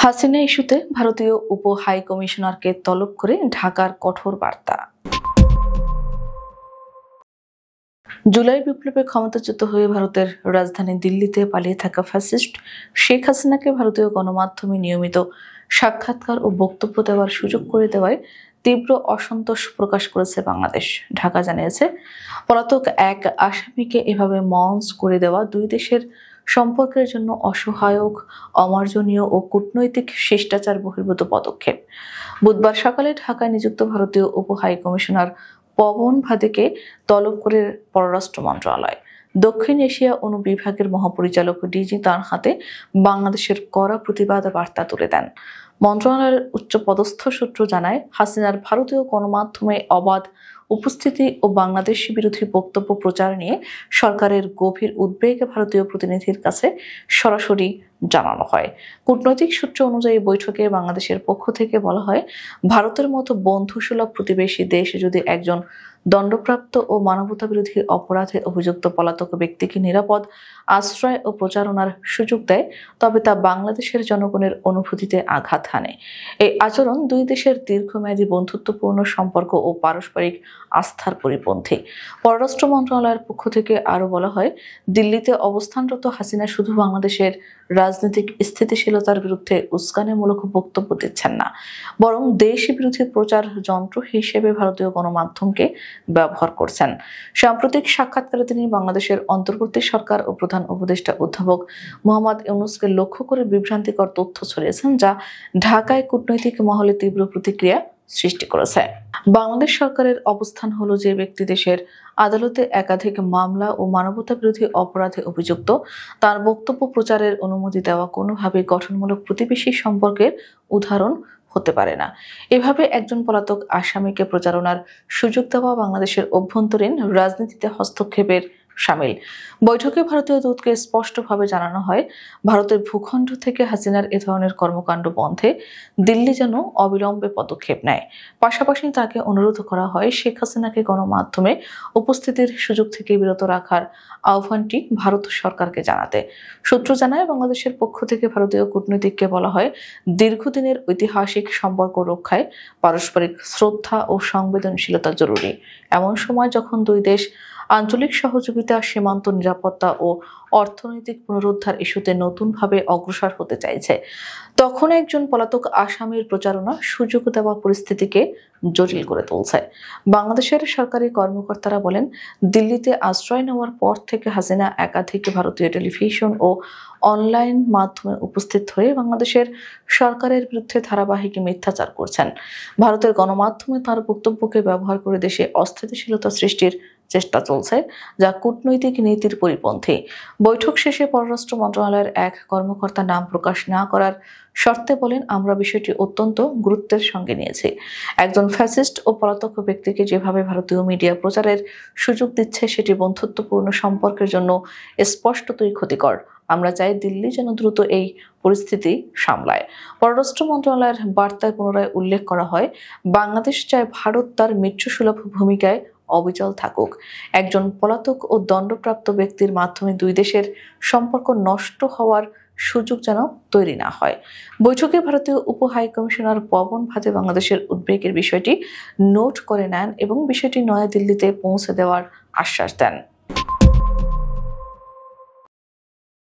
হাসিনা ইস্যুতে ভারতীয় উপ হাই কমিশনারকে তলব করে ঢাকার কঠোর বার্তা। জুলাই বিপ্লবে ক্ষমতাচ্যুত হয়ে ভারতের রাজধানী দিল্লিতে পালিয়ে থাকা ফ্যাসিস্ট শেখ হাসিনাকে ভারতীয় গণমাধ্যমে নিয়মিত সাক্ষাৎকার ও বক্তব্য দেওয়ার সুযোগ করে দেওয়ায় তীব্র অসন্তোষ প্রকাশ করেছে বাংলাদেশ। ঢাকা জানিয়েছে, পলাতক এক আসামিকে এভাবে মঞ্চ করে দেওয়া দুই দেশের সম্পর্কের জন্য অসহায়ক, অমার্জনীয় ও কূটনৈতিক শিষ্টাচার বহির্ভূত পদক্ষেপ। বুধবার সকালে ঢাকায় নিযুক্ত ভারতীয় উপ হাই কমিশনার পবন ভাদেকে তলব করে পররাষ্ট্র মন্ত্রণালয়। দক্ষিণ এশিয়া অনুবিভাগের মহাপরিচালক ডিজি তার হাতে বাংলাদেশের কড়া প্রতিবাদ বার্তা তুলে দেন। মন্ত্রণালয়ের উচ্চপদস্থ সূত্র জানায়, হাসিনার ভারতীয় গণমাধ্যমে অবাধ উপস্থিতি ও বাংলাদেশ বিরোধী বক্তব্য প্রচার নিয়ে সরকারের গভীর উদ্বেগ ভারতীয় প্রতিনিধির কাছে সরাসরি জানানো হয়। কূটনৈতিক সূত্র অনুযায়ী বৈঠকে বাংলাদেশের পক্ষ থেকে বলা হয়, ভারতের মতো বন্ধুসুলভ প্রতিবেশী দেশ যদি একজন দণ্ডপ্রাপ্ত ও মানবতাবিরোধী অপরাধে অভিযুক্ত পলাতক ব্যক্তিকে নিরাপদ আশ্রয় ও প্রচারণার সুযোগ দেয়, তবে তা বাংলাদেশের জনগণের অনুভূতিতে আঘাত হানে। এই আচরণ দুই দেশের দীর্ঘমেয়াদী বন্ধুত্বপূর্ণ সম্পর্ক ও পারস্পরিক আস্থার পরিপন্থী। পররাষ্ট্র মন্ত্রণালয়ের পক্ষ থেকে আরও বলা হয়, দিল্লিতে অবস্থানরত হাসিনা শুধু বাংলাদেশের রাজনৈতিক স্থিতিশীলতার বিরুদ্ধে উস্কানিমূলক বক্তব্য দিচ্ছেন না, বরং দেশ বিরোধী প্রচার যন্ত্র হিসেবে ভারতীয় গণমাধ্যমকে ব্যবহার করছেন। সাম্প্রতিক সাক্ষাৎকারে তিনি বাংলাদেশের অন্তর্বর্তী সরকার ও প্রধান উপদেষ্টা অধ্যাপক মোহাম্মদ ইউনূসকে লক্ষ্য করে বিভ্রান্তিকর তথ্য ছড়িয়েছেন, যা ঢাকায় কূটনৈতিক মহলে তীব্র প্রতিক্রিয়া সৃষ্টি করেছে। বাংলাদেশ সরকারের অবস্থান হলো, যে ব্যক্তি দেশের আদালতে একাধিক মামলা ও মানবতা বিরোধী অপরাধে অভিযুক্ত, তার বক্তব্য প্রচারের অনুমতি দেওয়া কোনোভাবেই গঠনমূলক প্রতিবেশী সম্পর্কের উদাহরণ হতে পারে না। এভাবে একজন পলাতক আসামিকে প্রচারণার সুযোগ দেওয়া বাংলাদেশের অভ্যন্তরীণ রাজনীতিতে হস্তক্ষেপের শামিল। বৈঠকে ভারতীয় দূতকে স্পষ্টভাবে জানানো হয়, ভারতের ভূখণ্ড থেকে হাসিনার এ ধরনের কর্মকাণ্ড বন্ধে দিল্লি যেন অবিলম্বে পদক্ষেপ নেয়। পাশাপাশি তাকে অনুরোধ করা হয়, শেখ হাসিনাকে গণমাধ্যমে উপস্থিতির সুযোগ থেকে বিরত রাখার আহ্বানটি ভারত সরকারকে জানাতে। সূত্র জানায়, বাংলাদেশের পক্ষ থেকে ভারতীয় কূটনীতিককে বলা হয়, দীর্ঘদিনের ঐতিহাসিক সম্পর্ক রক্ষায় পারস্পরিক শ্রদ্ধা ও সংবেদনশীলতা জরুরি। এমন সময় যখন দুই দেশ আঞ্চলিক সহযোগিতা, সীমান্ত নিরাপত্তা ও অর্থনৈতিক পুনরুদ্ধার ইস্যুতে নতুনভাবে অগ্রসর হতে চাইছে, তখন একজন পলাতক আসামির প্রচারণা সুযোগ দেওয়া পরিস্থিতিকে জটিল করে তুলছে। বাংলাদেশের সরকারি কর্মকর্তারা বলেন, দিল্লিতে আশ্রয় নেওয়ার পর থেকে হাসিনা একাধিক ভারতীয় টেলিভিশন ও অনলাইন মাধ্যমে উপস্থিত হয়ে বাংলাদেশের সরকারের বিরুদ্ধে ধারাবাহিক মিথ্যাচার করছেন। ভারতের গণমাধ্যমে তার বক্তব্যকে ব্যবহার করে দেশে অস্থিতিশীলতা সৃষ্টির চেষ্টা চলছে, যা কূটনৈতিক নীতির পরিপন্থী। বৈঠক শেষে পররাষ্ট্র মন্ত্রণালয়ের এক কর্মকর্তা নাম প্রকাশ না করার শর্তে বলেন, আমরা বিষয়টি অত্যন্ত গুরুত্বের সঙ্গে নিয়েছি। একজন ফ্যাসিস্ট ও পলাতক ব্যক্তিকে যেভাবে ভারতীয় মিডিয়া প্রচারের সুযোগ দিচ্ছে, সেটি বন্ধুত্বপূর্ণ সম্পর্কের জন্য স্পষ্টতই ক্ষতিকর। আমরা চাই দিল্লি যেন দ্রুত এই পরিস্থিতি সামলায়। পররাষ্ট্র মন্ত্রণালয়ের বার্তায় পুনরায় উল্লেখ করা হয়, বাংলাদেশ চায় ভারত তার মিত্রসুলভ ভূমিকায় অবিচল থাকুক। একজন পলাতক ও দণ্ডপ্রাপ্ত ব্যক্তির মাধ্যমে দুই দেশের সম্পর্ক নষ্ট হওয়ার সুযোগ যেন তৈরি না হয়। বৈঠকে ভারতীয় উপ হাই কমিশনার পবন ভাদে বাংলাদেশের উদ্বেগের বিষয়টি নোট করে নেন এবং বিষয়টি নয়াদিল্লিতে পৌঁছে দেওয়ার আশ্বাস দেন।